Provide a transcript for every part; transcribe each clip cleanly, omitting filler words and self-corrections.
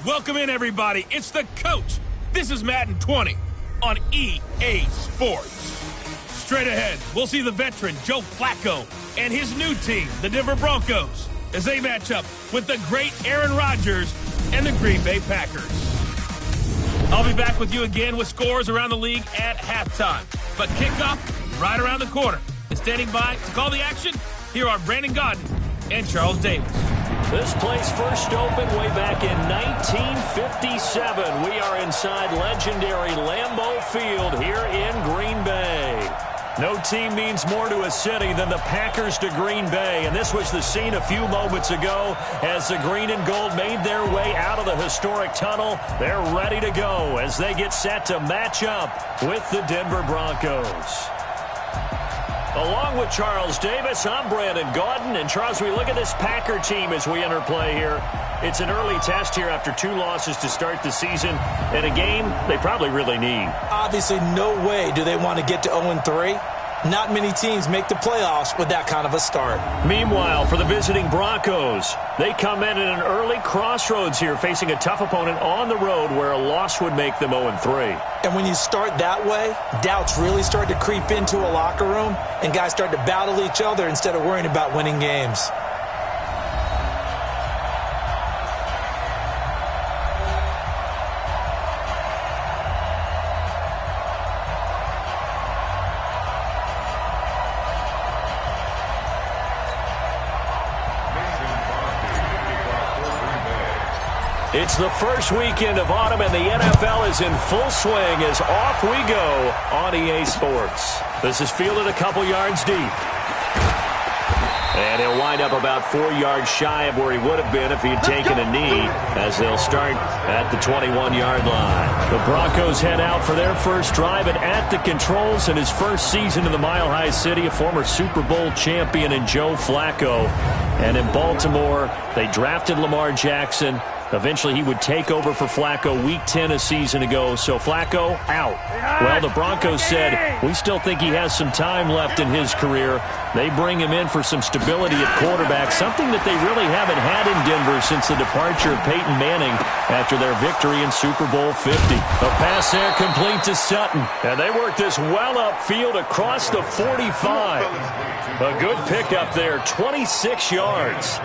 Welcome in, everybody. It's the coach. This is Madden 20 on EA Sports. Straight ahead, we'll see the veteran Joe Flacco and his new team, the Denver Broncos, as they match up with the great Aaron Rodgers and the Green Bay Packers. I'll be back with you again with scores around the league at halftime. But kickoff right around the corner. And standing by to call the action, here are Brandon Godden and Charles Davis. This place first opened way back in 1957. We are inside legendary Lambeau Field here in Green Bay. No team means more to a city than the Packers to Green Bay, and this was the scene a few moments ago as the green and gold made their way out of the historic tunnel. They're ready to go as they get set to match up with the Denver Broncos. Along with Charles Davis, I'm Brandon Gaudin. And Charles, we look at this Packer team as we enter play here. It's an early test here after 2 losses to start the season, and a game they probably really need. Obviously, no way do they want to get to 0-3. Not many teams make the playoffs with that kind of a start. Meanwhile, for the visiting Broncos, they come in at an early crossroads here, facing a tough opponent on the road where a loss would make them 0-3. And when you start that way, doubts really start to creep into a locker room, and guys start to battle each other instead of worrying about winning games. It's the first weekend of autumn, and the NFL is in full swing as off we go on EA Sports. This is fielded a couple yards deep. And he'll wind up about 4 yards shy of where he would have been if he had taken a knee, as they'll start at the 21-yard line. The Broncos head out for their first drive, and at the controls in his first season in the Mile High City, a former Super Bowl champion in Joe Flacco. And in Baltimore, they drafted Lamar Jackson. Eventually, he would take over for Flacco week 10 a season ago. So Flacco out. Well, the Broncos said, we still think he has some time left in his career. They bring him in for some stability at quarterback, something that they really haven't had in Denver since the departure of Peyton Manning after their victory in Super Bowl 50. A pass there complete to Sutton. And they work this well upfield across the 45. A good pickup there, 26 yards.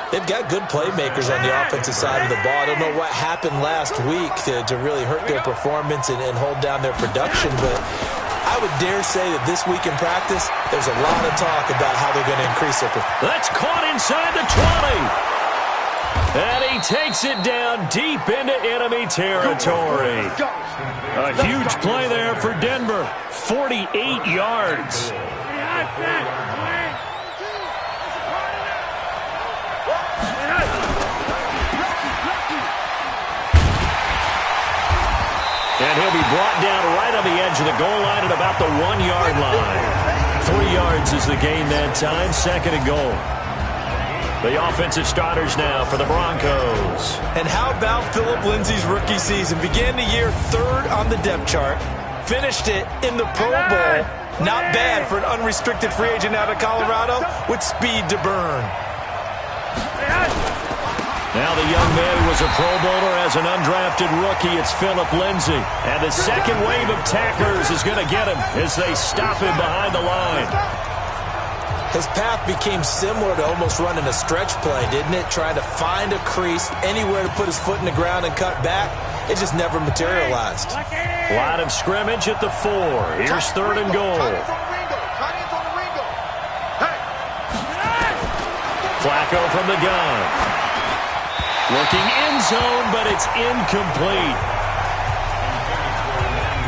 They've got good playmakers on the offensive side of the ball. I don't know what happened last week to really hurt their performance and hold down their production, but I would dare say that this week in practice, there's a lot of talk about how they're going to increase their performance. That's caught inside the 20. And he takes it down deep into enemy territory. A huge play there for Denver. 48 yards. And he'll be brought down right on the edge of the goal line at about the 1-yard line. 3 yards is the gain that time. 2nd and goal. The offensive starters now for the Broncos. And how about Phillip Lindsay's rookie season? Began the year 3rd on the depth chart. Finished it in the Pro Bowl. Not bad for an unrestricted free agent out of Colorado with speed to burn. Now the young man who was a Pro Bowler as an undrafted rookie, it's Phillip Lindsay. And the second wave of tacklers is going to get him as they stop him behind the line. His path became similar to almost running a stretch play, didn't it? Trying to find a crease, anywhere to put his foot in the ground and cut back. It just never materialized. Line of scrimmage at the 4. Here's 3rd and goal. Flacco from the gun. Looking end zone, but it's incomplete.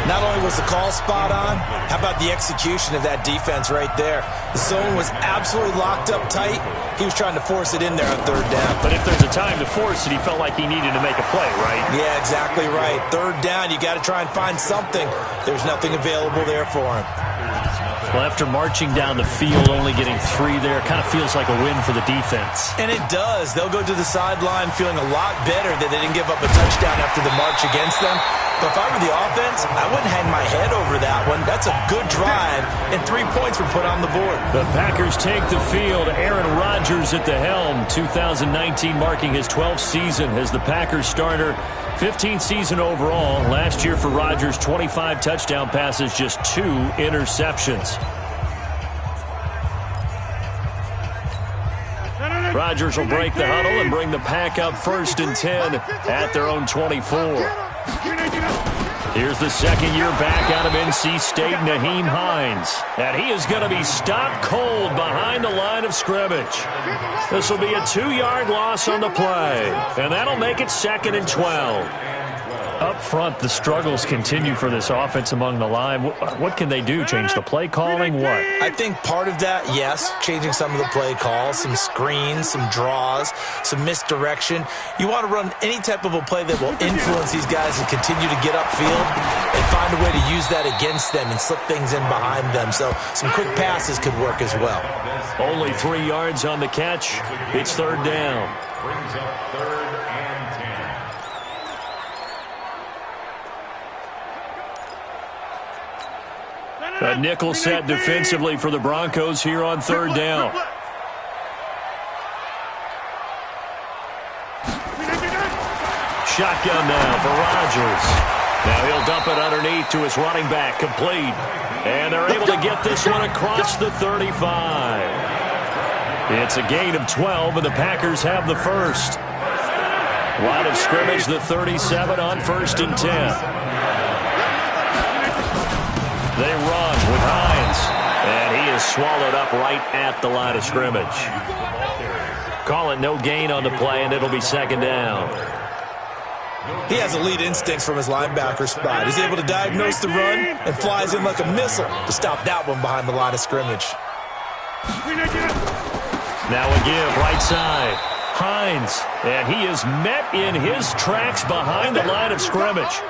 Not only was the call spot on, how about the execution of that defense right there? The zone was absolutely locked up tight. He was trying to force it in there on 3rd down. But if there's a time to force it, he felt like he needed to make a play, right? Yeah, exactly right. 3rd down, you got to try and find something. There's nothing available there for him. Well, after marching down the field, only getting 3 there, kind of feels like a win for the defense. And it does. They'll go to the sideline feeling a lot better that they didn't give up a touchdown after the march against them. But if I were the offense, I wouldn't hang my head over that one. That's a good drive, and 3 points were put on the board. The Packers take the field. Aaron Rodgers at the helm. 2019 marking his 12th season as the Packers starter. 15th season overall. Last year for Rodgers, 25 touchdown passes, just 2 interceptions. Rodgers will break the huddle and bring the Pack up 1st and 10 at their own 24. Here's the second-year back out of NC State, Nyheim Hines. And he is going to be stopped cold behind the line of scrimmage. This will be a 2-yard loss on the play. And that'll make it 2nd and 12. Up front, the struggles continue for this offense among the line. What can they do? Change the play calling? What? I think part of that, yes, changing some of the play calls, some screens, some draws, some misdirection. You want to run any type of a play that will influence these guys and continue to get upfield and find a way to use that against them and slip things in behind them. So some quick passes could work as well. Only 3 yards on the catch. It's 3rd down. Brings up 3rd and 10. A nickel set defensively for the Broncos here on 3rd down. Shotgun now for Rodgers. Now he'll dump it underneath to his running back, complete. And they're able to get this one across the 35. It's a gain of 12, and the Packers have the first. Line of scrimmage, the 37 on 1st and 10. They run with Hines, and he is swallowed up right at the line of scrimmage. Call it no gain on the play, and it'll be 2nd down. He has elite instincts from his linebacker spot. He's able to diagnose the run and flies in like a missile to stop that one behind the line of scrimmage. Now a give, right side. Hines, and he is met in his tracks behind the line of scrimmage.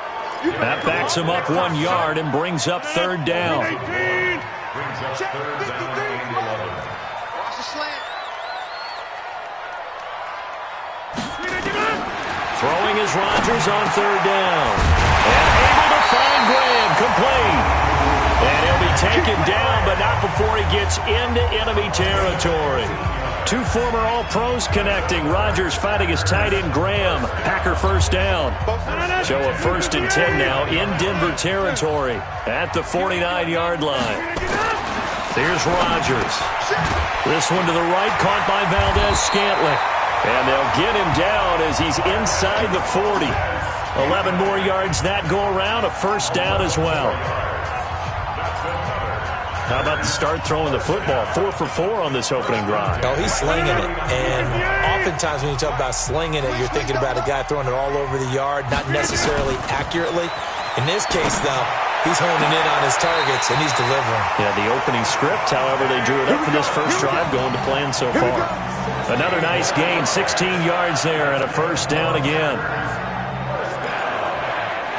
That backs him up 1 yard and brings up 3rd down. Brings up 3rd down and 11. Throwing is Rodgers on 3rd down. And able to find Graham, complete. And he'll be taken down, but not before he gets into enemy territory. 2 former All-Pros connecting. Rodgers fighting his tight end Graham. Packer 1st down. So a 1st and 10 now in Denver territory at the 49-yard line. Here's Rodgers. This one to the right, caught by Valdez-Scantling. And they'll get him down as he's inside the 40. 11 more yards that go around, a 1st down as well. How about the start throwing the football? 4 for 4 on this opening drive. Oh, he's slinging it. And oftentimes when you talk about slinging it, you're thinking about a guy throwing it all over the yard, not necessarily accurately. In this case, though, he's honing in on his targets, and he's delivering. Yeah, the opening script, however, they drew it up for this first drive, going to plan so far. Another nice gain, 16 yards there, and a 1st down again.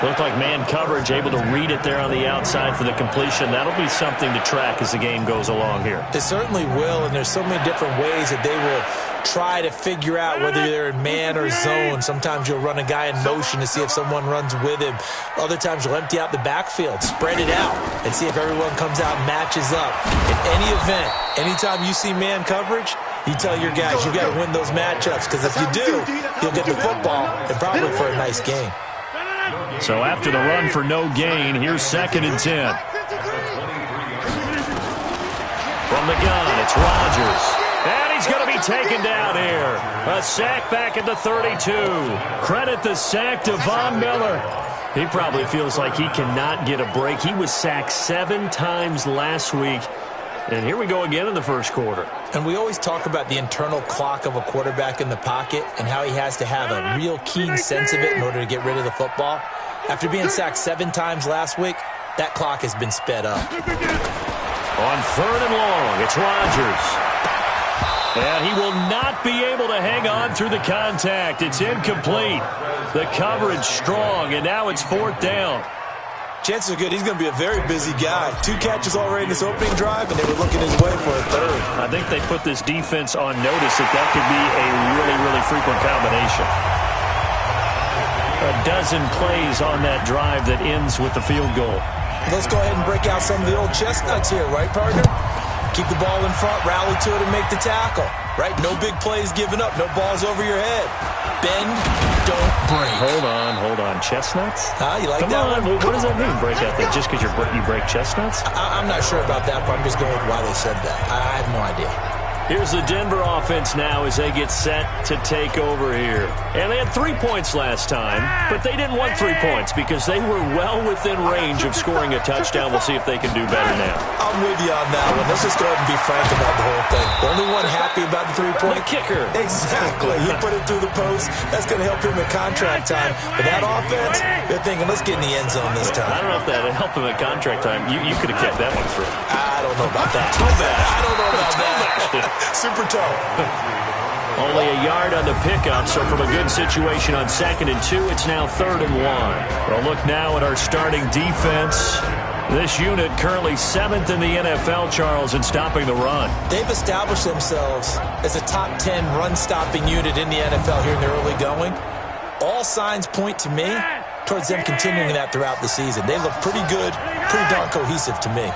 Looked like man coverage, able to read it there on the outside for the completion. That'll be something to track as the game goes along here. It certainly will, and there's so many different ways that they will try to figure out whether they're in man or zone. Sometimes you'll run a guy in motion to see if someone runs with him. Other times you'll empty out the backfield, spread it out, and see if everyone comes out and matches up. In any event, anytime you see man coverage, you tell your guys you got to win those matchups, because if you do, you'll get the football and probably for a nice game. So after the run for no gain, here's 2nd and 10. From the gun, it's Rodgers. And he's going to be taken down here. A sack back at the 32. Credit the sack to Von Miller. He probably feels like he cannot get a break. He was sacked 7 times last week. And here we go again in the first quarter. And we always talk about the internal clock of a quarterback in the pocket and how he has to have a real keen sense of it in order to get rid of the football. After being sacked 7 times last week, that clock has been sped up. On 3rd and long, it's Rodgers. And he will not be able to hang on through the contact. It's incomplete. The coverage strong, and now it's 4th down. Chances are good he's going to be a very busy guy. 2 catches already in this opening drive, and they were looking his way for a third. I think they put this defense on notice that could be a really, really frequent combination. A dozen plays on that drive that ends with the field goal. Let's go ahead and break out some of the old chestnuts here, right, partner? Keep the ball in front, rally to it, and make the tackle. Right? No big plays given up. No balls over your head. Bend, don't break. Hold on. Chestnuts? You like Come that on. one? What does that mean, break out there? Just because you break chestnuts? I'm not sure about that, but I'm just going with why they said that. I have no idea. Here's the Denver offense now as they get set to take over here. And they had 3 points last time, but they didn't want 3 points because they were well within range of scoring a touchdown. We'll see if they can do better now. I'm with you on that one. Let's just go ahead and be frank about the whole thing. The only one happy about the 3-point? The kicker. Exactly. He put it through the post. That's going to help him at contract time. But that offense, they're thinking, let's get in the end zone this time. I don't know if that helped him at contract time. You could have kept that one through. I don't know about that. I don't know about that. Super toe. Only a yard on the pickup, so from a good situation on 2nd and 2, it's now 3rd and 1. We'll look now at our starting defense. This unit currently 7th in the NFL, Charles, in stopping the run. They've established themselves as a top 10 run-stopping unit in the NFL here in the early going. All signs point to me towards them continuing that throughout the season. They look pretty good, pretty darn cohesive to me.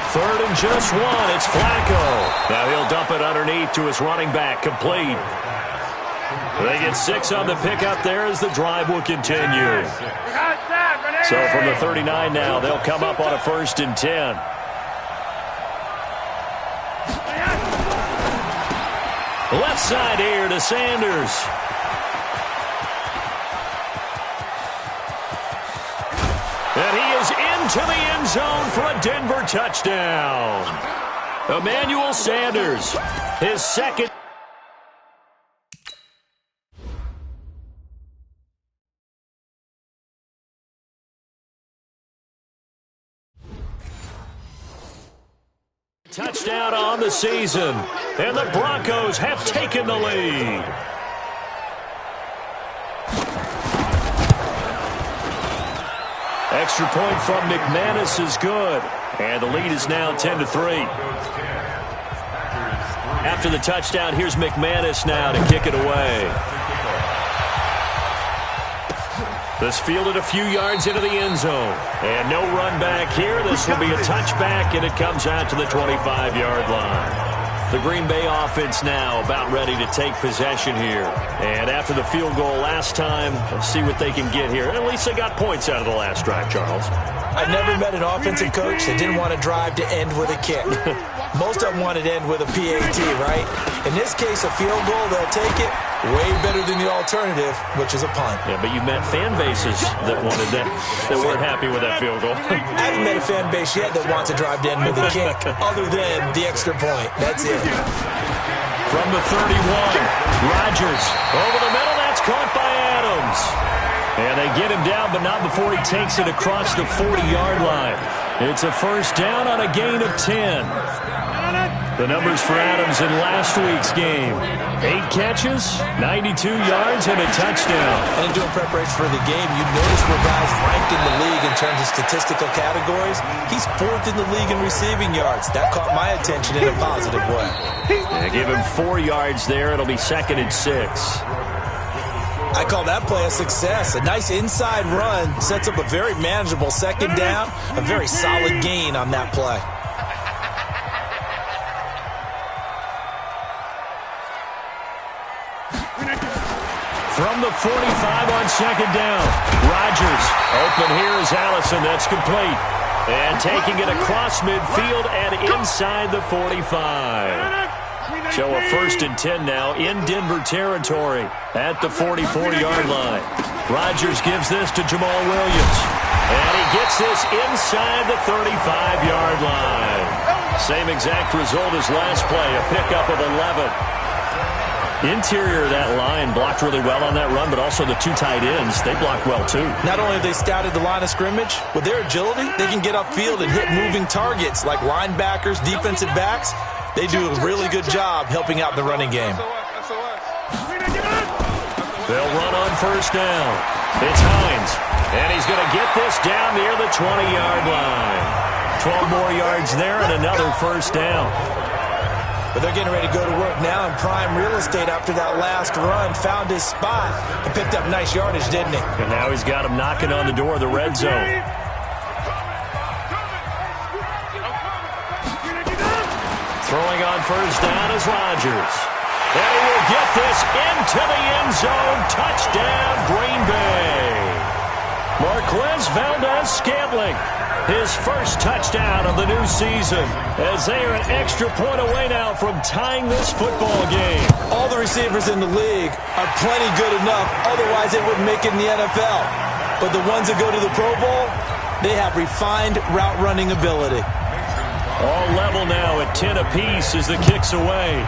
3rd and just 1. It's Flacco. Now he'll dump it underneath to his running back. Complete. They get 6 on the pickup there as the drive will continue. So from the 39 now, they'll come up on a 1st and 10. Left side here to Sanders. And he is into the end zone for a Denver touchdown. Emmanuel Sanders, his second. Touchdown on the season. And the Broncos have taken the lead. Extra point from McManus is good. And the lead is now 10-3. After the touchdown, here's McManus now to kick it away. This fielded a few yards into the end zone. And no run back here. This will be a touchback, and it comes out to the 25-yard line. The Green Bay offense now about ready to take possession here. And after the field goal last time, let's see what they can get here. At least they got points out of the last drive, Charles. I've never met an offensive coach that didn't want to drive to end with a kick. Most of them wanted to end with a PAT, right? In this case, a field goal, they'll take it. Way better than the alternative, which is a punt. Yeah, but you met fan bases that wanted that weren't happy with that field goal. I haven't met a fan base yet that wants to drive to end with a kick, other than the extra point. That's it. From the 31, Rodgers over the middle. That's caught by Adams. And they get him down, but not before he takes it across the 40-yard line. It's a 1st down on a gain of 10. The numbers for Adams in last week's game. 8 catches, 92 yards, and a touchdown. And in doing preparation for the game, you notice where guys ranked in the league in terms of statistical categories. He's 4th in the league in receiving yards. That caught my attention in a positive way. Yeah, give him 4 yards there. It'll be 2nd and 6. I call that play a success. A nice inside run sets up a very manageable 2nd down. A very solid gain on that play. From the 45 on 2nd down. Rodgers. Open here is Allison. That's complete. And taking it across midfield and inside the 45. So a 1st and 10 now in Denver territory at the 44-yard line. Rodgers gives this to Jamal Williams. And he gets this inside the 35-yard line. Same exact result as last play, a pickup of 11. Interior of that line blocked really well on that run, but also the 2 tight ends, they blocked well too. Not only have they scouted the line of scrimmage, with their agility, they can get upfield and hit moving targets like linebackers, defensive backs. They do a really good job helping out the running game. They'll run on 1st down. It's Hines. And he's going to get this down near the 20-yard line. 12 more yards there and another first down. But they're getting ready to go to work now in prime real estate after that last run. Found his spot and picked up nice yardage, didn't he? And now he's got him knocking on the door of the red zone. Throwing on first down is Rodgers. And he will get this into the end zone. Touchdown, Green Bay. Marquez Valdez-Scantling, his first touchdown of the new season, as they are an extra point away now from tying this football game. All the receivers in the league are plenty good enough, otherwise they wouldn't make it in the NFL. But the ones that go to the Pro Bowl, they have refined route running ability. All level now at 10 apiece as the kick's away.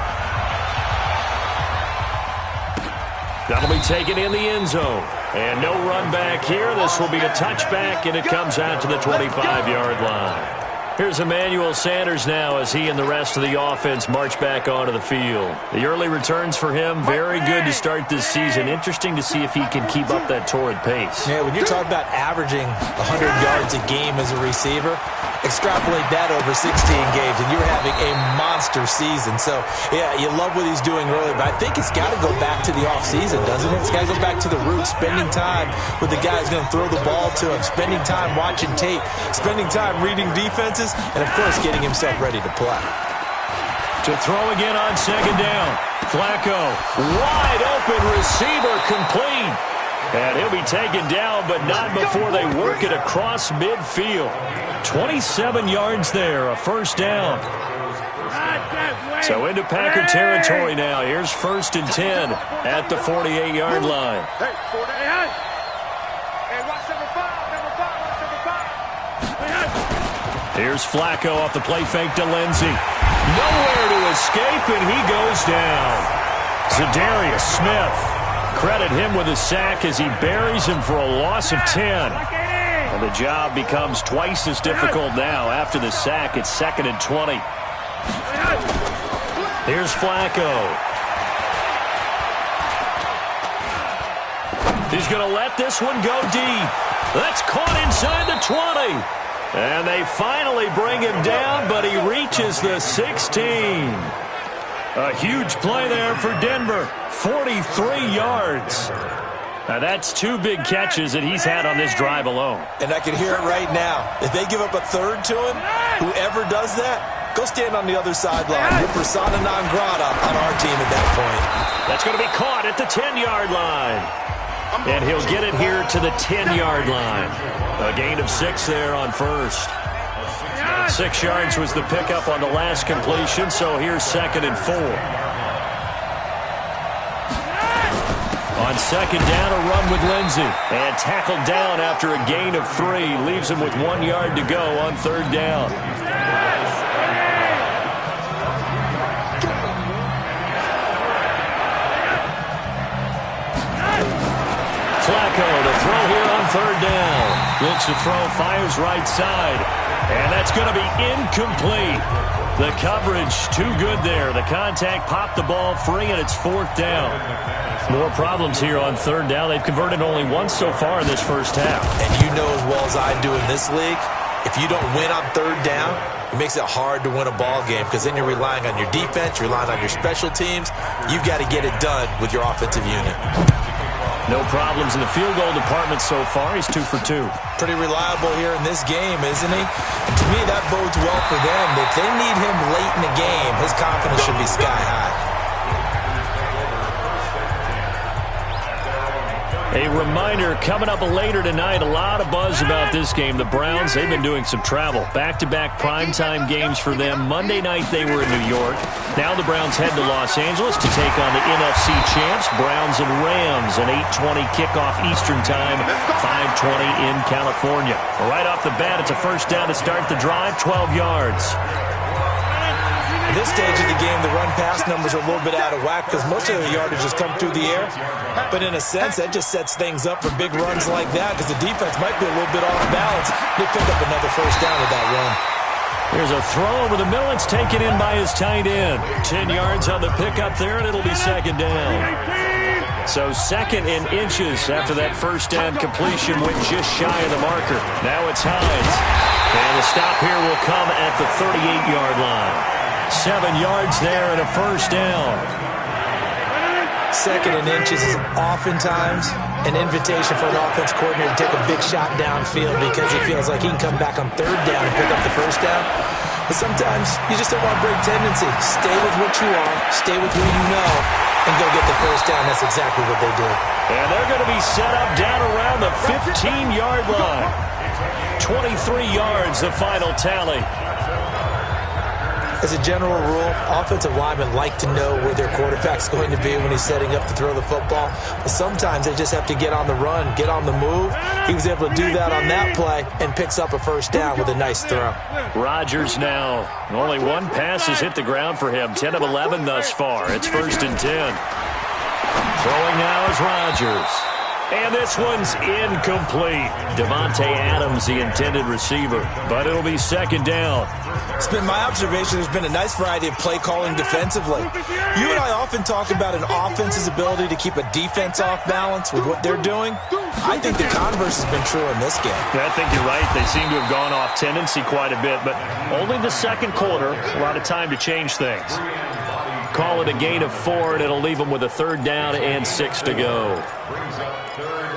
That'll be taken in the end zone. And no run back here. This will be a touchback, and it comes out to the 25-yard line. Here's Emmanuel Sanders now as he and the rest of the offense march back onto the field. The early returns for him, very good to start this season. Interesting to see if he can keep up that torrid pace. Yeah, when you're talking about averaging 100 yards a game as a receiver, extrapolate that over 16 games, and you're having a monster season. So, yeah, you love what he's doing early, but I think it's got to go back to the offseason, doesn't it? It's got to go back to the roots, spending time with the guy who's going to throw the ball to him, spending time watching tape, spending time reading defenses, and, of course, getting himself ready to play. To throw again on second down. Flacco, wide open receiver, complete. And he'll be taken down, but not before they work it across midfield. 27 yards there, a first down. So into Packer territory now. Here's 1st and 10 at the 48-yard line. Here's Flacco off the play fake to Lindsey. Nowhere to escape, and he goes down. Za'Darius Smith. Credit him with a sack as he buries him for a loss of 10. And the job becomes twice as difficult now. After the sack, it's 2nd and 20. Here's Flacco. He's going to let this one go deep. That's caught inside the 20. And they finally bring him down, but he reaches the 16. A huge play there for Denver. 43 yards. Now that's 2 big catches that he's had on this drive alone. And I can hear it right now. If they give up a third to him, whoever does that, go stand on the other sideline. You're persona non grata on our team at that point. That's going to be caught at the 10-yard line. And he'll get it here to the 10-yard line. A gain of 6 there on first. 6 yards was the pickup on the last completion, so here's 2nd and 4. On second down, a run with Lindsey. And tackled down after a gain of 3. Leaves him with 1 yard to go on 3rd down. Flacco to throw here on 3rd down. Looks to throw, fires right side. And that's going to be incomplete. The coverage too good there. The contact popped the ball free, and it's 4th down. More problems here on 3rd down. They've converted only once so far in this first half. And you know as well as I do in this league, if you don't win on 3rd down, it makes it hard to win a ball game because then you're relying on your defense, you're relying on your special teams. You've got to get it done with your offensive unit. No problems in the field goal department so far. He's 2 for 2. Pretty reliable here in this game, isn't he? And to me, that bodes well for them. If they need him late in the game, his confidence should be sky high. A reminder, coming up later tonight, a lot of buzz about this game. The Browns, they've been doing some travel. Back-to-back primetime games for them. Monday night they were in New York. Now the Browns head to Los Angeles to take on the NFC champs, Browns and Rams. An 8:20 kickoff Eastern time, 5:20 in California. Right off the bat, it's a first down to start the drive, 12 yards. At this stage of the game, the run-pass numbers are a little bit out of whack because most of the yardage has come through the air. But in a sense, that just sets things up for big runs like that because the defense might be a little bit off balance. They pick up another first down with that run. Here's a throw over the middle. It's taken in by his tight end. 10 yards on the pickup there, and it'll be 2nd down. So 2nd and inches after that first down completion went just shy of the marker. Now it's Hines. And the stop here will come at the 38-yard line. 7 yards there and a first down. 2nd and inches is oftentimes an invitation for an offense coordinator to take a big shot downfield because he feels like he can come back on 3rd down and pick up the first down. But sometimes you just don't want to break tendency. Stay with what you are, stay with who you know, and go get the first down. That's exactly what they did. And they're going to be set up down around the 15-yard line. 23 yards, the final tally. As a general rule, offensive linemen like to know where their quarterback's going to be when he's setting up to throw the football. But sometimes they just have to get on the run, get on the move. He was able to do that on that play and picks up a first down with a nice throw. Rodgers now. Only one pass has hit the ground for him. 10 of 11 thus far. It's 1st and 10. Throwing now is Rodgers. And this one's incomplete. Devontae Adams, the intended receiver. But it'll be 2nd down. It's been my observation there's been a nice variety of play calling defensively. You and I often talk about an offense's ability to keep a defense off balance with what they're doing. I think the converse has been true in this game. I think you're right. They seem to have gone off tendency quite a bit, but only the 2nd quarter. A lot of time to change things. Call it a gain of 4, and it'll leave them with a 3rd down and 6 to go.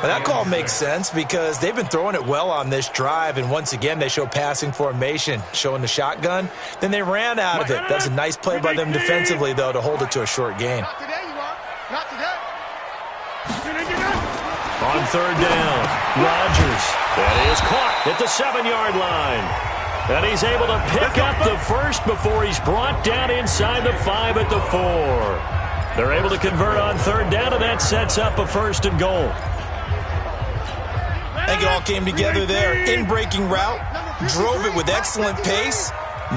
Well, that call makes sense because they've been throwing it well on this drive, and once again they show passing formation, showing the shotgun. Then they ran out of it. That's a nice play by them defensively, though, to hold it to a short gain. Not today, you are. Not today. On 3rd down, Rodgers. That is caught at the 7-yard line. And he's able to pick up the first before he's brought down inside the 5 at the 4. They're able to convert on 3rd down, and that sets up a 1st and goal. I think it all came together there. In-breaking route, drove it with excellent pace.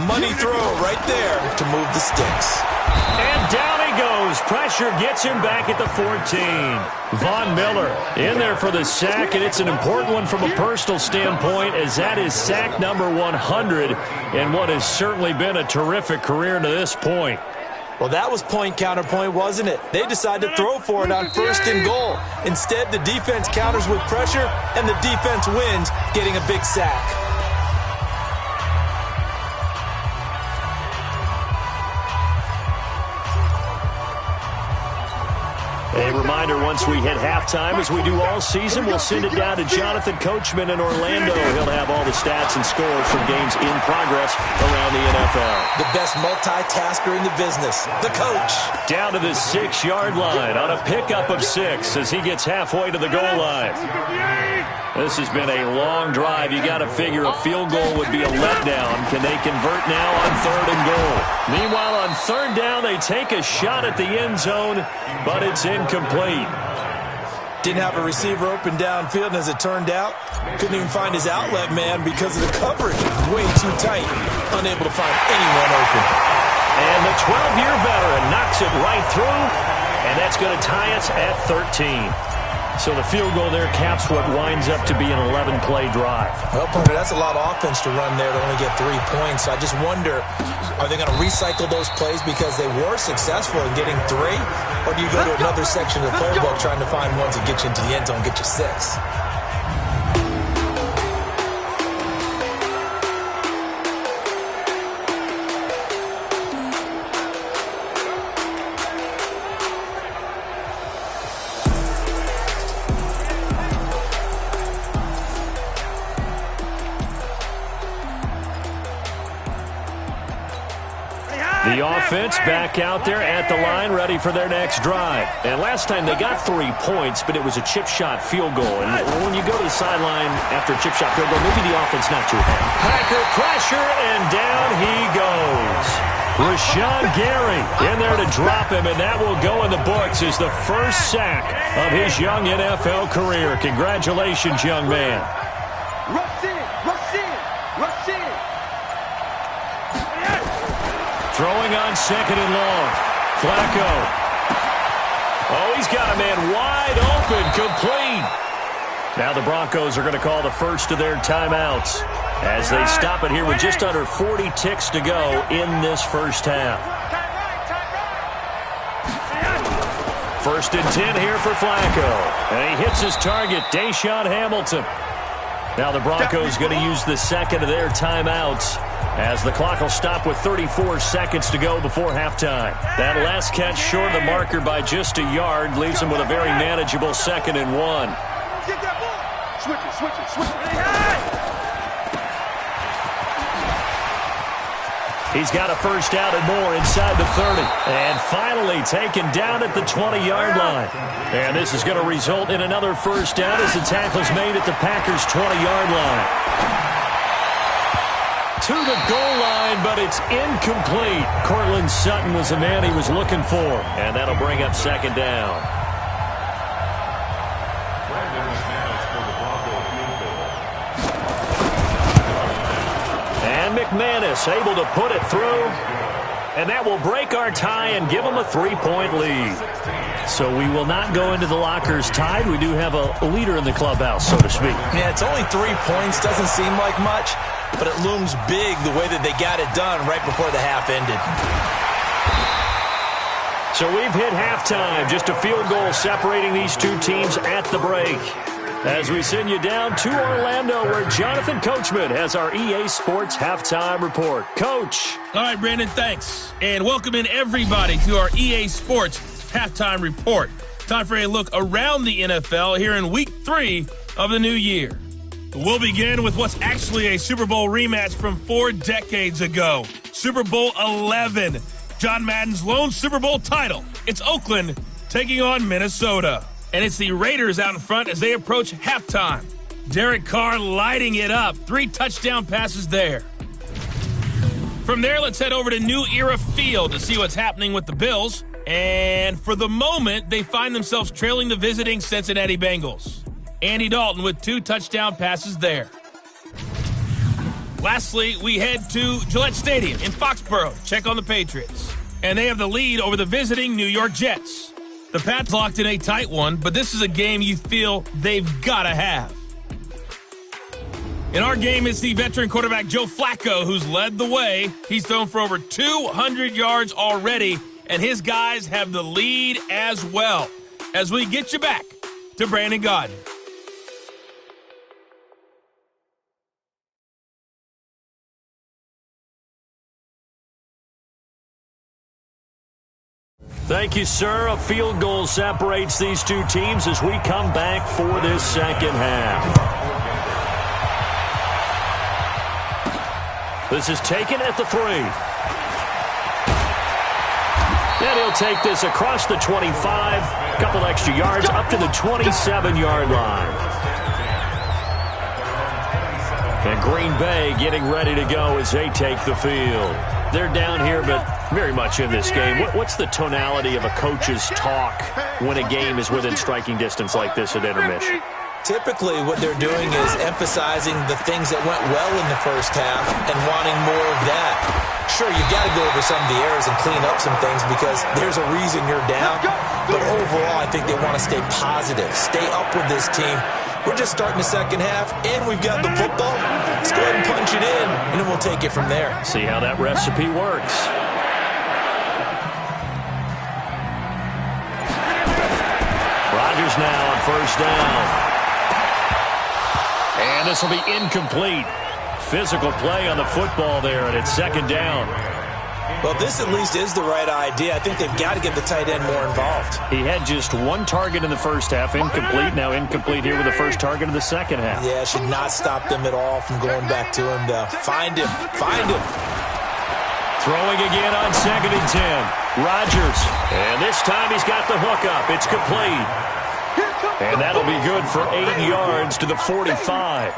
Money throw right there to move the sticks. And down he goes. Pressure gets him back at the 14. Von Miller in there for the sack, and it's an important one from a personal standpoint as that is sack number 100 and what has certainly been a terrific career to this point. Well, that was point counterpoint, wasn't it? They decided to throw for it on 1st and goal. Instead, the defense counters with pressure, and the defense wins, getting a big sack. A reminder, once we hit halftime, as we do all season, we'll send it down to Jonathan Coachman in Orlando. He'll have all the stats and scores from games in progress around the NFL. The best multitasker in the business, the coach. Down to the 6-yard line on a pickup of 6 as he gets halfway to the goal line. This has been a long drive. You got to figure a field goal would be a letdown. Can they convert now on 3rd and goal? Meanwhile, on 3rd down, they take a shot at the end zone, but it's incomplete. Didn't have a receiver open downfield, and as it turned out, couldn't even find his outlet man because of the coverage. Way too tight. Unable to find anyone open. And the 12-year veteran knocks it right through, and that's going to tie us at 13. So the field goal there caps what winds up to be an 11-play drive. Well, partner, that's a lot of offense to run there to only get 3 points. I just wonder, are they going to recycle those plays because they were successful in getting 3? Or do you go to another section of the playbook trying to find ones that get you into the end zone and get you 6? The offense back out there at the line, ready for their next drive. And last time they got 3 points, but it was a chip shot field goal. And when you go to the sideline after a chip shot field goal, maybe the offense not too happy. Packer pressure, and down he goes. Rashawn Gary in there to drop him, and that will go in the books as the first sack of his young NFL career. Congratulations, young man. Rush in, rush in, rush in. Throwing on 2nd and long. Flacco. Oh, he's got a man wide open, complete. Now the Broncos are going to call the first of their timeouts as they stop it here with just under 40 ticks to go in this first half. First and 10 here for Flacco. And he hits his target, Deshaun Hamilton. Now the Broncos going to use the second of their timeouts as the clock will stop with 34 seconds to go before halftime. That last catch short of the marker by just a yard leaves him with a very manageable 2nd and 1. Get that ball. Switch it. Hey! He's got a first out and more inside the 30. And finally taken down at the 20-yard line. And this is going to result in another first down as the tackle's made at the Packers' 20-yard line. To the goal line, but it's incomplete. Cortland Sutton was the man he was looking for. And that'll bring up 2nd down. And McManus able to put it through. And that will break our tie and give them a 3-point lead. So we will not go into the lockers tied. We do have a leader in the clubhouse, so to speak. Yeah, it's only 3 points. Doesn't seem like much, but it looms big the way that they got it done right before the half ended. So we've hit halftime. Just a field goal separating these two teams at the break. As we send you down to Orlando, where Jonathan Coachman has our EA Sports Halftime Report. Coach. All right, Brandon, thanks. And welcome in everybody to our EA Sports Halftime Report. Time for a look around the NFL here in Week 3 of the new year. We'll begin with what's actually a Super Bowl rematch from 4 decades ago. Super Bowl 11, John Madden's lone Super Bowl title. It's Oakland taking on Minnesota. And it's the Raiders out in front as they approach halftime. Derek Carr lighting it up. 3 touchdown passes there. From there, let's head over to New Era Field to see what's happening with the Bills. And for the moment, they find themselves trailing the visiting Cincinnati Bengals. Andy Dalton with 2 touchdown passes there. Lastly, we head to Gillette Stadium in Foxborough to check on the Patriots. And they have the lead over the visiting New York Jets. The Pats locked in a tight one, but this is a game you feel they've got to have. In our game, it's the veteran quarterback Joe Flacco who's led the way. He's thrown for over 200 yards already, and his guys have the lead as well. As we get you back to Brandon Gaudin. Thank you, sir. A field goal separates these two teams as we come back for this second half. This is taken at the 3. And he'll take this across the 25. A couple extra yards up to the 27-yard line. And Green Bay getting ready to go as they take the field. They're down here, but very much in this game. What's the tonality of a coach's talk when a game is within striking distance like this at intermission? Typically, what they're doing is emphasizing the things that went well in the first half and wanting more of that. Sure, you've got to go over some of the errors and clean up some things because there's a reason you're down. But overall, I think they want to stay positive, stay up with this team. We're just starting the second half, and we've got the football. Let's go ahead and punch it in, and then we'll take it from there. See how that recipe works. Rodgers now on first down. And this will be incomplete. Physical play on the football there, and it's second down. Well, this at least is the right idea. I think they've got to get the tight end more involved. He had just 1 target in the first half, incomplete. Now incomplete here with the first target of the second half. Yeah, should not stop them at all from going back to him, though. Find him. Find him. Throwing again on 2nd and 10. Rodgers. And this time he's got the hook up. It's complete. And that'll be good for 8 yards to the 45.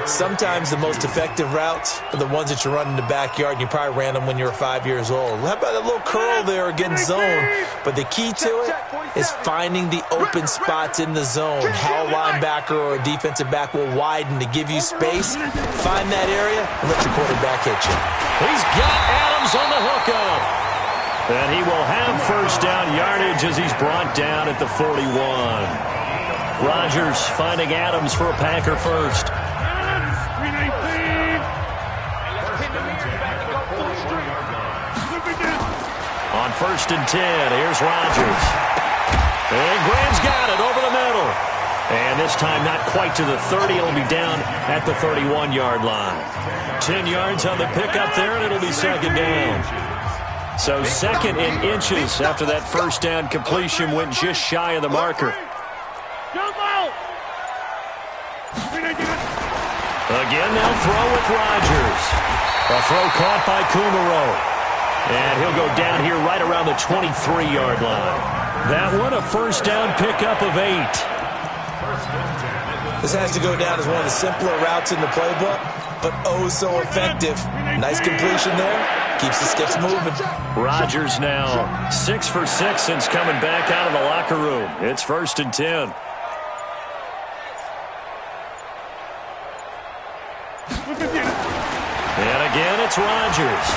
Sometimes the most effective routes are the ones that you run in the backyard, and you probably ran them when you were 5 years old. How about a little curl there against zone? But the key to it is finding the open spots in the zone. How a linebacker or a defensive back will widen to give you space. Find that area and let your quarterback hit you. He's got Adams on the hookup. And he will have first down yardage as he's brought down at the 41. Rodgers finding Adams for a Packer first. On 1st and 10, here's Rodgers. And Graham's got it over the middle. And this time not quite to the 30. It'll be down at the 31-yard line. 10 yards on the pickup there, and it'll be second down. So second in inches after that first down completion went just shy of the marker. Again, they'll throw with Rodgers. A throw caught by Kumaro. And he'll go down here right around the 23-yard line. That one, a first down pickup of 8. This has to go down as one of the simpler routes in the playbook, but oh so effective. Nice completion there. Keeps the sticks moving. Rodgers now 6 for 6 since coming back out of the locker room. It's 1st and 10. And again, it's Rodgers.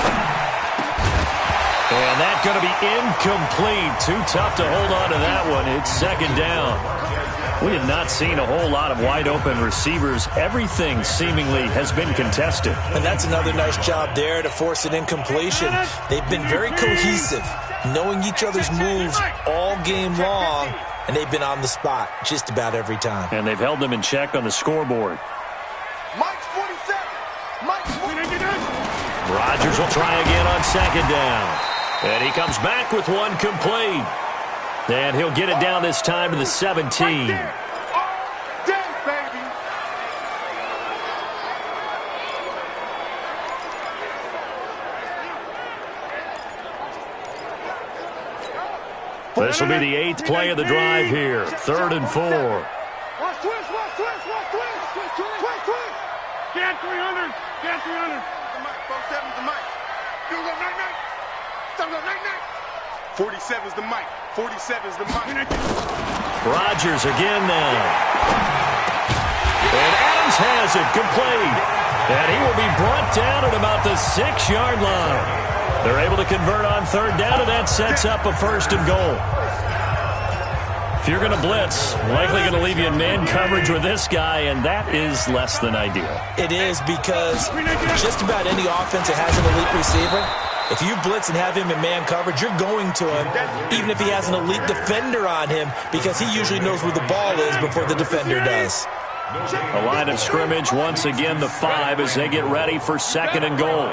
And that's going to be incomplete. Too tough to hold on to that one. It's second down. We have not seen a whole lot of wide-open receivers. Everything seemingly has been contested. And that's another nice job there to force an incompletion. They've been very cohesive, knowing each other's moves all game long, and they've been on the spot just about every time. And they've held them in check on the scoreboard. Mike's 47. Mike's 47. Rodgers will try again on second down. And he comes back with one complete. And he'll get it down this time to the 17. This will be the 8th play of the drive here. 3rd and 4. Watch twist. Get 300. Get 300. The Mike. 47's the Mike. Do go night. Stop go night. 47's the Mike. 47's the Mike. Rodgers again now. And Adams has it complete. And he will be brought down at about the 6-yard line. They're able to convert on 3rd down, and that sets up a 1st and goal. If you're going to blitz, likely going to leave you in man coverage with this guy, and that is less than ideal. It is, because just about any offense that has an elite receiver, if you blitz and have him in man coverage, you're going to him, even if he has an elite defender on him, because he usually knows where the ball is before the defender does. A line of scrimmage, once again the 5 as they get ready for 2nd and goal.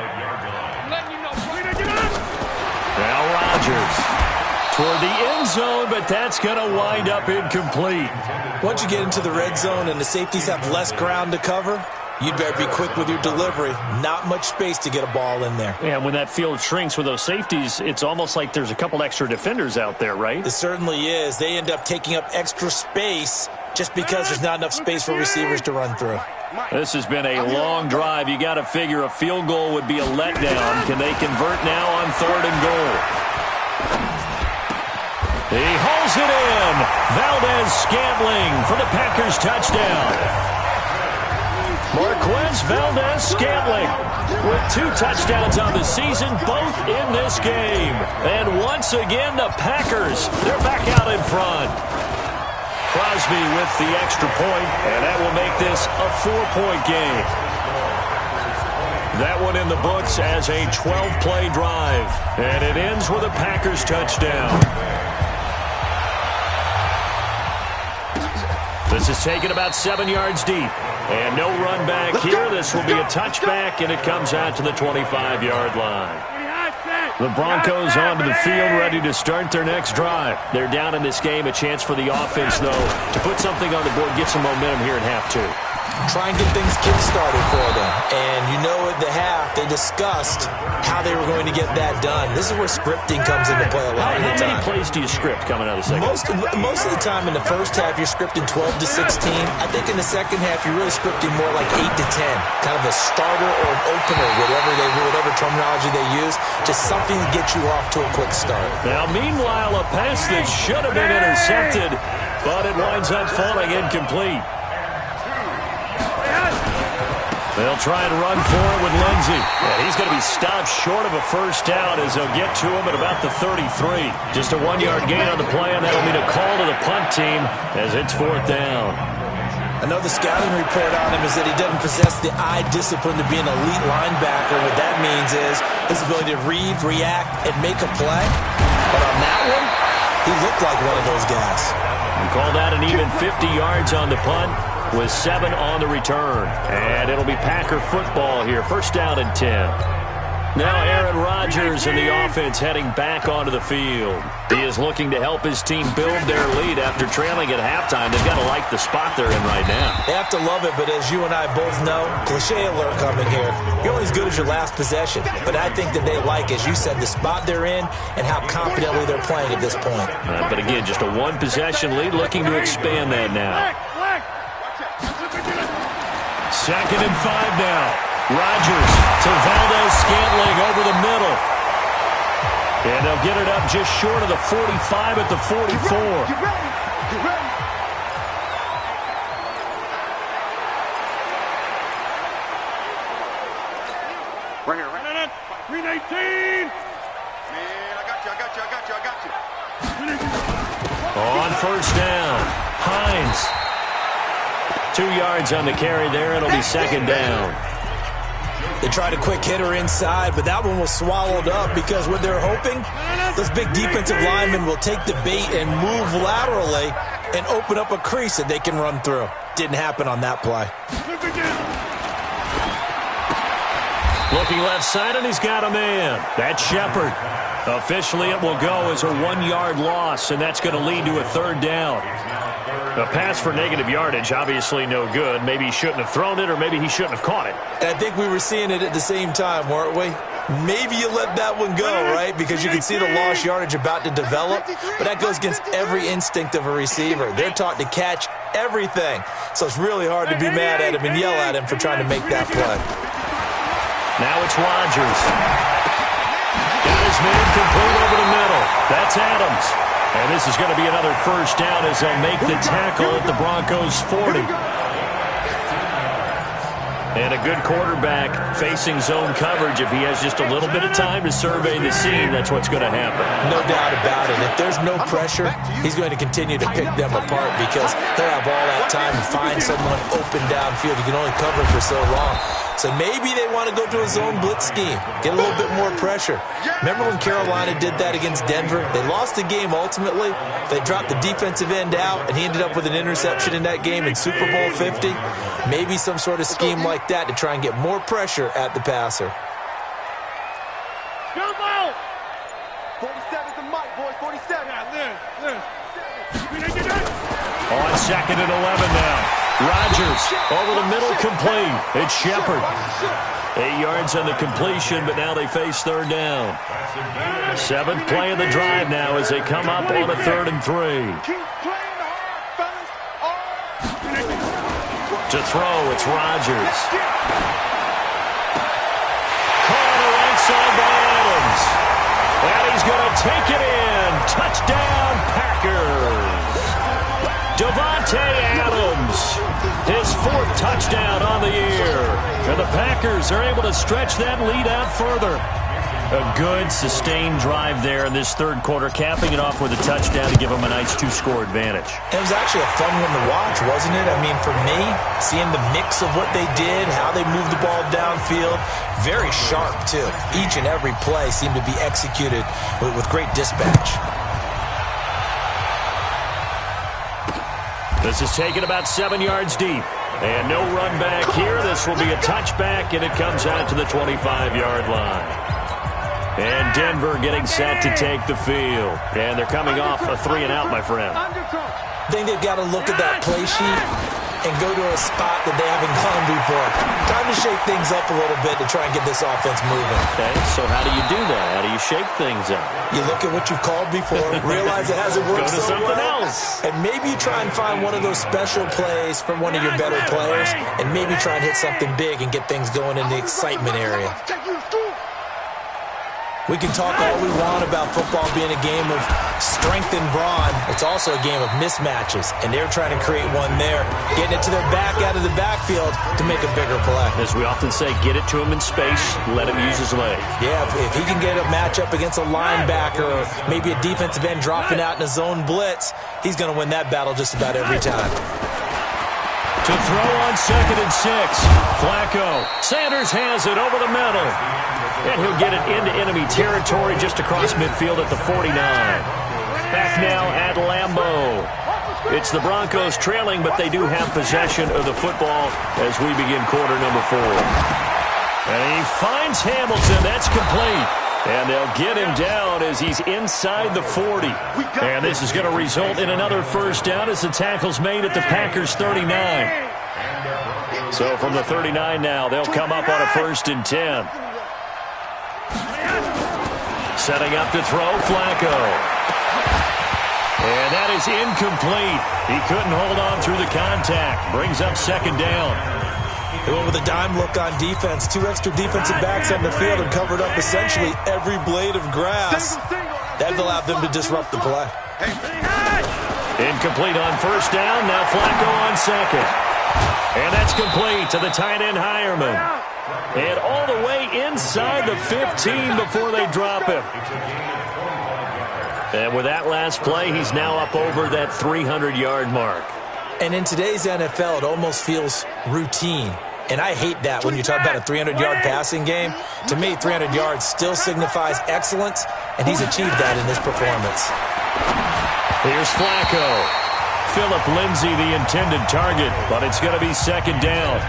Now Rodgers toward the end zone, but that's going to wind up incomplete. Once you get into the red zone and the safeties have less ground to cover, you'd better be quick with your delivery. Not much space to get a ball in there. Yeah, when that field shrinks with those safeties, it's almost like there's a couple extra defenders out there, right? It certainly is. They end up taking up extra space just because there's not enough space for receivers to run through. This has been a long drive. You got to figure a field goal would be a letdown. Can they convert now on 3rd and goal? He hauls it in. Valdez-Scantling for the Packers touchdown. Marquez Valdez-Scantling with 2 touchdowns on the season, both in this game. And once again, the Packers, they're back out in front. Crosby with the extra point, and that will make this a 4-point game. That one in the books as a 12-play drive, and it ends with a Packers touchdown. This is taken about 7 yards deep, and no run back here. This will be a touchback, and it comes out to the 25-yard line. The Broncos onto the field, ready to start their next drive. They're down in this game. A chance for the offense, though, to put something on the board, get some momentum here in half 2. Try and get things kick-started for them. And you know at the half, they discussed how they were going to get that done. This is where scripting comes into play a lot of the time. How many plays do you script coming out of the second? Most of the time in the first half, you're scripting 12 to 16. I think in the second half, you're really scripting more like 8 to 10. Kind of a starter or an opener, whatever terminology they use. Just something to get you off to a quick start. Now, meanwhile, a pass that should have been intercepted, but it winds up falling incomplete. They'll try and run for it with Lindsey. And he's going to be stopped short of a first down as they'll get to him at about the 33. Just a 1-yard gain on the play, and that'll mean a call to the punt team as it's 4th down. I know the scouting report on him is that he doesn't possess the eye discipline to be an elite linebacker. What that means is his ability to read, react, and make a play. But on that one, he looked like one of those guys. We call that an even 50 yards on the punt with 7 on the return. And it'll be Packer football here. First down and 10. Now Aaron Rodgers and the offense heading back onto the field. He is looking to help his team build their lead after trailing at halftime. They've got to like the spot they're in right now. They have to love it, but as you and I both know, cliche alert coming here, you're only as good as your last possession. But I think that they like, as you said, the spot they're in and how confidently they're playing at this point. But again, just a one-possession lead, looking to expand that now. 2nd and 5 now. Rodgers to Valdez-Scantling over the middle. And they'll get it up just short of the 45 at the 44. Get ready. Right here, right. 319. Man, I got you. On first down, Hines. 2 yards on the carry there. It'll be 2nd down. They tried a quick hitter inside, but that one was swallowed up because what they're hoping, those big defensive linemen will take the bait and move laterally and open up a crease that they can run through. Didn't happen on that play. Looking left side, and he's got a man. That's Shepard. Officially, it will go as a 1-yard loss, and that's going to lead to a 3rd down. A pass for negative yardage, obviously no good. Maybe he shouldn't have thrown it, or maybe he shouldn't have caught it. I think we were seeing it at the same time, weren't we? Maybe you let that one go, right? Because you can see the lost yardage about to develop, but that goes against every instinct of a receiver. They're taught to catch everything, so it's really hard to be mad at him and yell at him for trying to make that play. Now it's Rodgers. Got his man complete over the middle. That's Adams. And this is going to be another first down as they'll make the tackle at the Broncos' 40. And a good quarterback facing zone coverage. If he has just a little bit of time to survey the scene, that's what's going to happen. No doubt about it. If there's no pressure, he's going to continue to pick them apart because he'll have all that time to find someone open downfield. You can only cover for so long. So maybe they want to go to a zone blitz scheme, get a little bit more pressure. Remember when Carolina did that against Denver? They lost the game ultimately. They dropped the defensive end out, and he ended up with an interception in that game in Super Bowl 50. Maybe some sort of scheme like that to try and get more pressure at the passer. Come on! 47's the mic, boys. 47. On 2nd and 11 now. Rodgers over the middle, complete. It's Shepard. 8 yards on the completion, but now they face 3rd down. 7th play of the drive now as they come up on a 3rd and 3. To throw, it's Rodgers. Caught on the right side by Adams. And he's going to take it in. Touchdown, Packers. Davante Adams, his 4th touchdown on the year. And the Packers are able to stretch that lead out further. A good, sustained drive there in this 3rd quarter, capping it off with a touchdown to give them a nice 2-score advantage. It was actually a fun one to watch, wasn't it? I mean, for me, seeing the mix of what they did, how they moved the ball downfield, very sharp, too. Each and every play seemed to be executed with great dispatch. This is taken about 7 yards deep. And no run back here. This will be a touchback, and it comes out to the 25-yard line. And Denver getting set to take the field. And they're coming off a 3-and-out, my friend. I think they've got to look at that play sheet and go to a spot that they haven't gone before. Time to shake things up a little bit to try and get this offense moving. Okay, so how do you do that? How do you shake things up? You look at what you've called before, realize it hasn't worked Go to so something well, else. and maybe you try and find one of those special plays from one of your better players, and maybe try and hit something big and get things going in the excitement area. We can talk all we want about football being a game of strength and brawn. It's also a game of mismatches, and they're trying to create one there, getting it to their back out of the backfield to make a bigger play. As we often say, get it to him in space, let him use his leg. Yeah, if he can get a matchup against a linebacker or maybe a defensive end dropping out in a zone blitz, he's going to win that battle just about every time. To To throw on 2nd and 6. Flacco. Sanders has it over the middle. And he'll get it into enemy territory just across midfield at the 49. Back now at Lambeau. It's the Broncos trailing, but they do have possession of the football as we begin quarter number 4. And he finds Hamilton. That's complete. And they'll get him down as he's inside the 40. And this is going to result in another first down as the tackle's made at the Packers' 39. So from the 39 now, they'll come up on a 1st and 10. Setting up to throw, Flacco. And that is incomplete. He couldn't hold on through the contact. Brings up 2nd down. They went with a dime look on defense. 2 extra defensive backs on the field and covered up essentially every blade of grass. That allowed them to disrupt the play. Incomplete on 1st down. Now Flacco on 2nd. And that's complete to the tight end, Hireman. And all the way inside the 15 before they drop him. And with that last play, he's now up over that 300-yard mark. And in today's NFL, it almost feels routine. And I hate that when you talk about a 300-yard passing game. To me, 300 yards still signifies excellence, and he's achieved that in this performance. Here's Flacco. Phillip Lindsay, the intended target, but it's going to be 2nd down.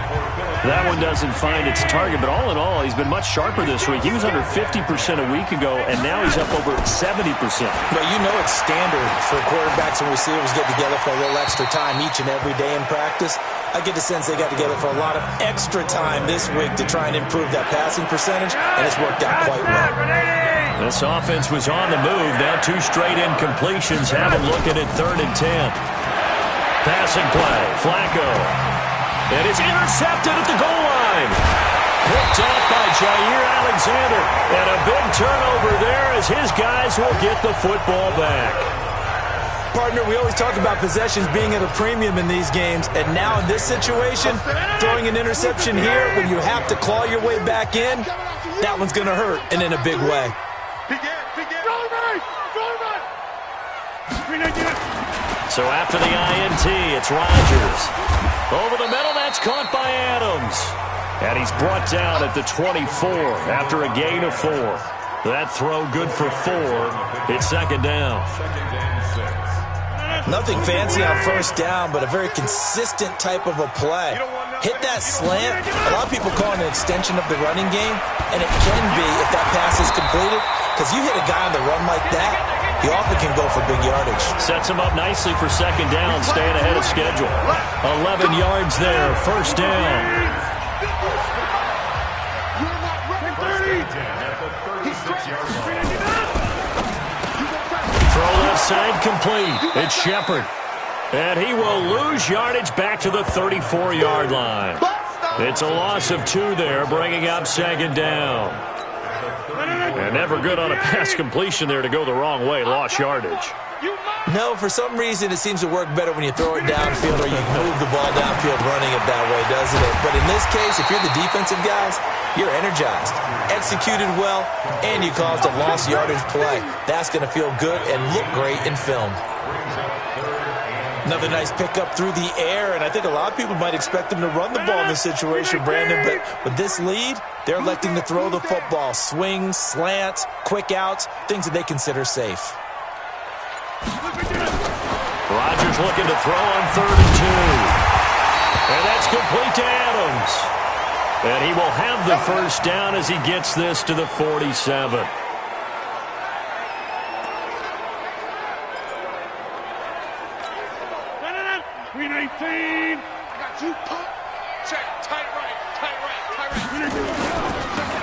That one doesn't find its target, but all in all, he's been much sharper this week. He was under 50% a week ago, and now he's up over 70%. Well, you know it's standard for quarterbacks and receivers get together for a little extra time each and every day in practice. I get the sense they got together for a lot of extra time this week to try and improve that passing percentage, and it's worked out quite well. This offense was on the move. Now 2 straight incompletions have him looking at 3rd and 10. Passing play, Flacco. And it's intercepted at the goal line. Picked up by Jair Alexander. And a big turnover there as his guys will get the football back. Partner, we always talk about possessions being at a premium in these games. And now in this situation, throwing an interception here when you have to claw your way back in, that one's going to hurt, and in a big way. So after the INT, it's Rodgers. Over the middle, that's caught by Adams. And he's brought down at the 24 after a gain of 4. That throw good for 4. It's 2nd down. Nothing fancy on 1st down, but a very consistent type of a play. Hit that slant. A lot of people call it an extension of the running game, and it can be if that pass is completed, because you hit a guy on the run like that, he often can go for big yardage. Sets him up nicely for 2nd down, staying ahead of schedule. 11 yards there, 1st down. Throw left side complete. It's Shepard. And he will lose yardage back to the 34-yard line. It's a loss of 2 there, bringing up 2nd down. And never good on a pass completion there to go the wrong way. Lost yardage. No, for some reason it seems to work better when you throw it downfield or you move the ball downfield running it that way, doesn't it? But in this case, if you're the defensive guys, you're energized, executed well, and you caused a lost yardage play. That's going to feel good and look great in film. Another nice pickup through the air, and I think a lot of people might expect them to run the ball in this situation, Brandon, but with this lead, they're electing to throw the football. Swings, slants, quick outs, things that they consider safe. Rodgers looking to throw on 3rd and 2. And that's complete to Adams. And he will have the first down as he gets this to the 47.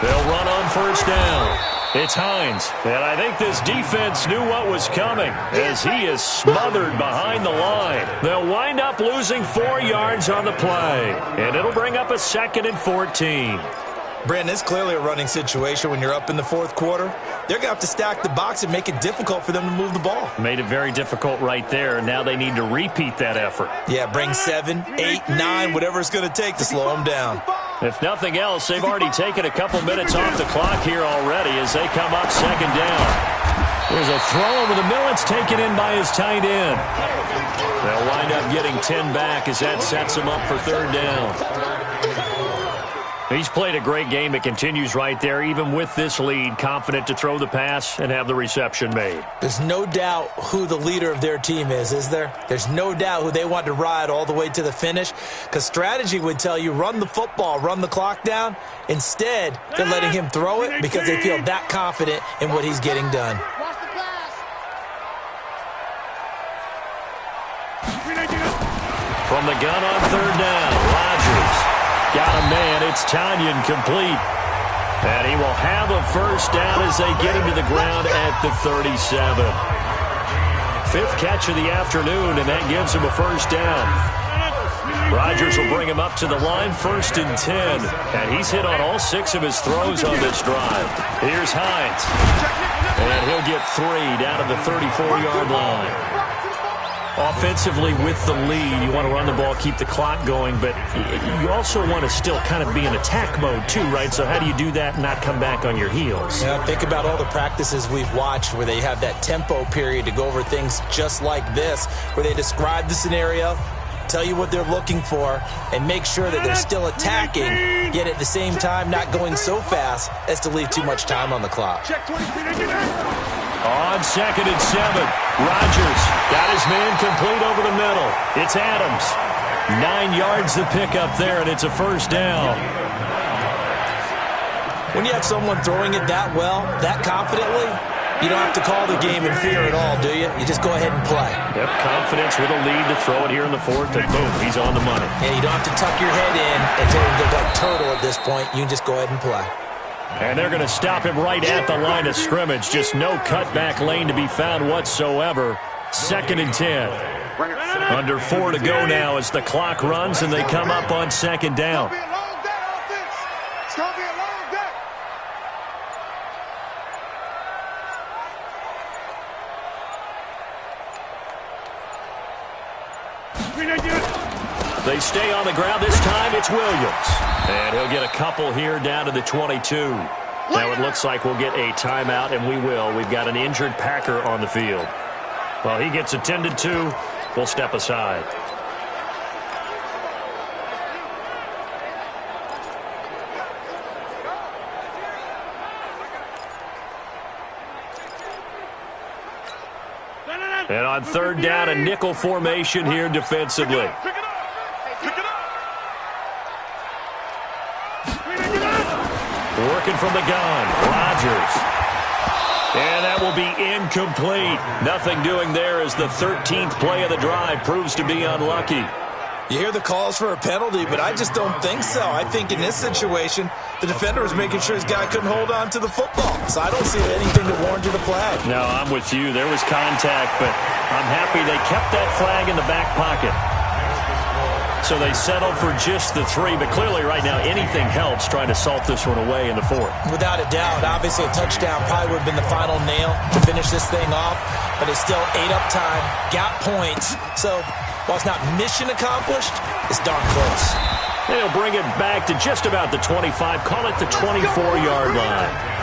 They'll run on 1st down. It's Hines, and I think this defense knew what was coming as he is smothered behind the line. They'll wind up losing 4 yards on the play, and it'll bring up a 2nd and 14. Brandon, it's clearly a running situation when you're up in the 4th quarter. They're going to have to stack the box and make it difficult for them to move the ball. Made it very difficult right there. Now they need to repeat that effort. Yeah, bring 7, 8, 9, whatever it's going to take to slow them down. If nothing else, they've already taken a couple minutes off the clock here already as they come up 2nd down. There's a throw over the middle. It's taken in by his tight end. They'll wind up getting 10 back as that sets him up for third down. He's played a great game. It continues right there, even with this lead, confident to throw the pass and have the reception made. There's no doubt who the leader of their team is there? There's no doubt who they want to ride all the way to the finish, because strategy would tell you run the football, run the clock down. Instead, they're letting him throw it because they feel that confident in what he's getting done. From the gun on third down, Rodgers. Got a man. It's Tanyan complete. And he will have a first down as they get him to the ground at the 37. Fifth catch of the afternoon, and that gives him a first down. Rodgers will bring him up to the line, 1st and 10. And he's hit on all 6 of his throws on this drive. Here's Hines. And he'll get 3 down to the 34-yard line. Offensively with the lead, you want to run the ball, keep the clock going, but you also want to still kind of be in attack mode too, right? So how do you do that and not come back on your heels? Yeah, think about all the practices we've watched where they have that tempo period to go over things just like this, where they describe the scenario, tell you what they're looking for, and make sure that they're still attacking, yet at the same time not going so fast as to leave too much time on the clock. On 2nd and 7, Rodgers got his man complete over the middle. It's Adams. 9 yards to pick up there, and it's a first down. When you have someone throwing it that well, that confidently, you don't have to call the game in fear at all, do you? You just go ahead and play. Yep, confidence with a lead to throw it here in the 4th, and boom, he's on the money. And you don't have to tuck your head in and tell him to go like turtle at this point. You can just go ahead and play. And they're going to stop him right at the line of scrimmage. Just no cutback lane to be found whatsoever. 2nd and 10. Under 4 to go now as the clock runs and they come up on 2nd down. It's going to be a long day. They stay on the ground. This time it's Williams. And he'll get a couple here down to the 22. Now it looks like we'll get a timeout, and we will. We've got an injured Packer on the field. Well, he gets attended to. We'll step aside. And on 3rd down, a nickel formation here defensively. Working from the gun, Rodgers. And that will be incomplete. Nothing doing there as the 13th play of the drive proves to be unlucky. You hear the calls for a penalty, but I just don't think so. I think in this situation, the defender was making sure his guy couldn't hold on to the football. So I don't see anything that warranted a flag. No, I'm with you. There was contact, but I'm happy they kept that flag in the back pocket. So they settled for just the 3, but clearly right now anything helps trying to salt this one away in the 4th. Without a doubt, obviously a touchdown probably would have been the final nail to finish this thing off, but it's still 8 up time, got points. So while it's not mission accomplished, it's darn close. They'll bring it back to just about the 25, call it the 24-yard line.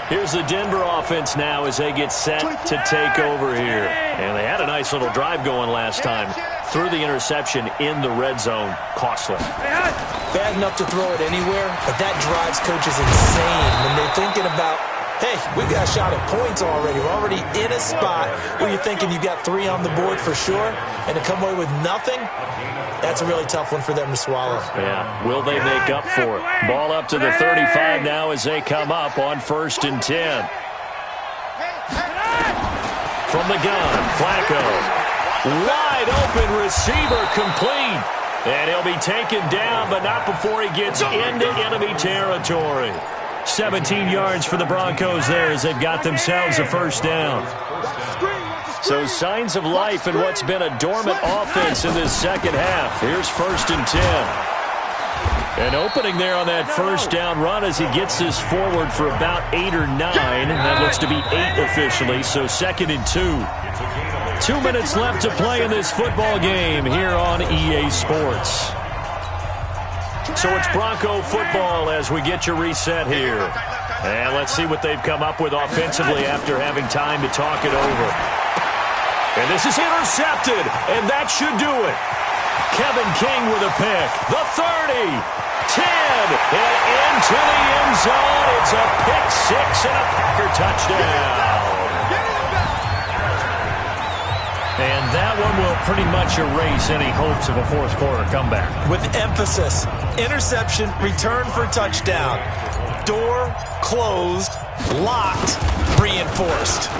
Here's the Denver offense now as they get set to take over here. And they had a nice little drive going last time. Threw the interception in the red zone. Costly. Bad enough to throw it anywhere, but that drives coaches insane when they're thinking about, hey, we've got a shot at points already. We're already in a spot where you're thinking you've got 3 on the board for sure, and to come away with nothing, that's a really tough one for them to swallow. Yeah, will they make up for it? Ball up to the 35 now as they come up on 1st and 10. From the gun, Flacco. Wide open receiver complete. And he'll be taken down, but not before he gets into enemy territory. 17 yards for the Broncos there as they've got themselves a first down. So signs of life in what's been a dormant offense in this second half. Here's 1st and 10. An opening there on that first down run as he gets this forward for about 8 or 9. That looks to be 8 officially, so 2nd and 2. 2 minutes left to play in this football game here on EA Sports. So it's Bronco football as we get your reset here. And let's see what they've come up with offensively after having time to talk it over. And this is intercepted, and that should do it. Kevin King with a pick. The 30, 10, and into the end zone. It's a pick 6 and a Packer touchdown. And that one will pretty much erase any hopes of a fourth quarter comeback. With emphasis, interception, return for touchdown. Door closed, locked, reinforced.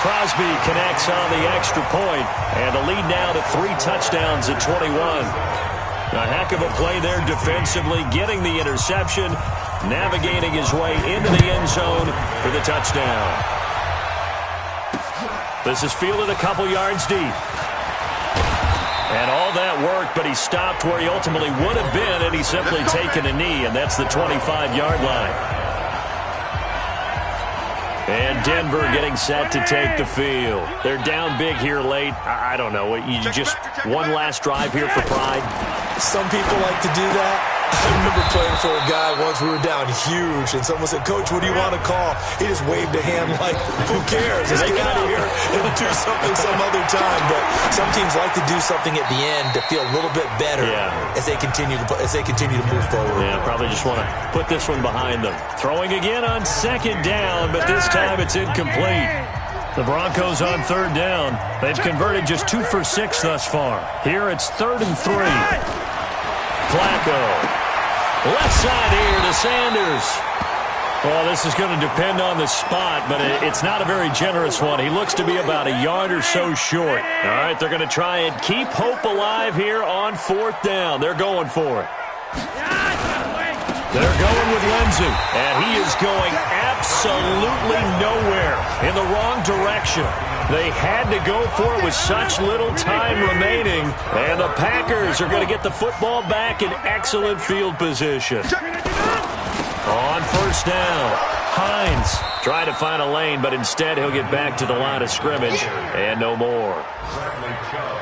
Crosby connects on the extra point, and the lead now to 3 touchdowns at 21. A heck of a play there defensively, getting the interception, navigating his way into the end zone for the touchdown. This is fielded a couple yards deep. And all that worked, but he stopped where he ultimately would have been, and he's simply taken a knee, and that's the 25-yard line. And Denver getting set to take the field. They're down big here late. I don't know. You just one last drive here for pride? Some people like to do that. I remember playing for a guy once. We were down huge, and someone said, "Coach, what do you want to call?" He just waved a hand like, "Who cares? Let's get out of here and do something some other time." But some teams like to do something at the end to feel a little bit better as they continue to move forward. Yeah, probably just want to put this one behind them. Throwing again on 2nd down, but this time it's incomplete. The Broncos on 3rd down. They've converted just 2 for 6 thus far. Here it's 3rd and 3. Flacco. Left side here to Sanders. Well, this is going to depend on the spot, but it's not a very generous one. He looks to be about a yard or so short. All right, they're going to try and keep hope alive here on 4th down. They're going for it. They're going with Lindsey, and he is going absolutely nowhere in the wrong direction. They had to go for it with such little time remaining, and the Packers are going to get the football back in excellent field position. On 1st down, Hines trying to find a lane, but instead he'll get back to the line of scrimmage, and no more.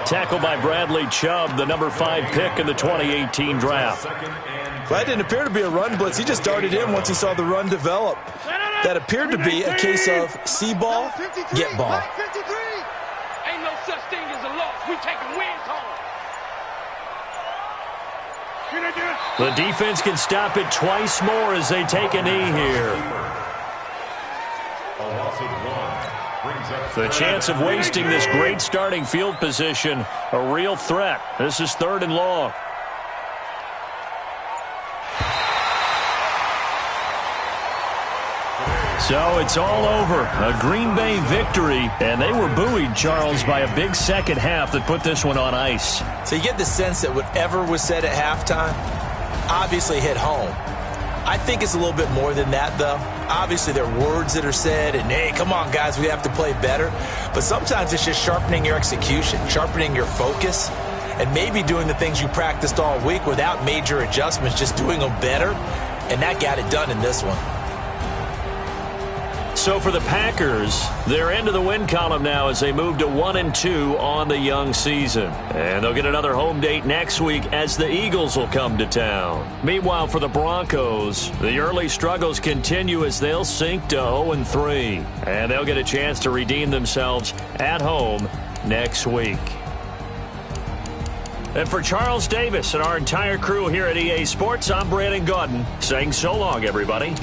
Tackled by Bradley Chubb, the number 5 pick in the 2018 draft. Well, that didn't appear to be a run blitz. He just darted in once he saw the run develop. That appeared to be a case of see ball, get ball. Ain't no such thing as a loss. We taking wins home. The defense can stop it twice more as they take a knee here. The chance of wasting this great starting field position, a real threat. This is 3rd and long. So it's all over. A Green Bay victory, and they were buoyed, Charles, by a big second half that put this one on ice. So you get the sense that whatever was said at halftime obviously hit home. I think it's a little bit more than that, though. Obviously, there are words that are said, and, hey, come on, guys, we have to play better. But sometimes it's just sharpening your execution, sharpening your focus, and maybe doing the things you practiced all week without major adjustments, just doing them better, and that got it done in this one. So for the Packers, they're into the win column now as they move to 1-2 on the young season. And they'll get another home date next week as the Eagles will come to town. Meanwhile, for the Broncos, the early struggles continue as they'll sink to 0-3. And they'll get a chance to redeem themselves at home next week. And for Charles Davis and our entire crew here at EA Sports, I'm Brandon Gaudin saying so long, everybody.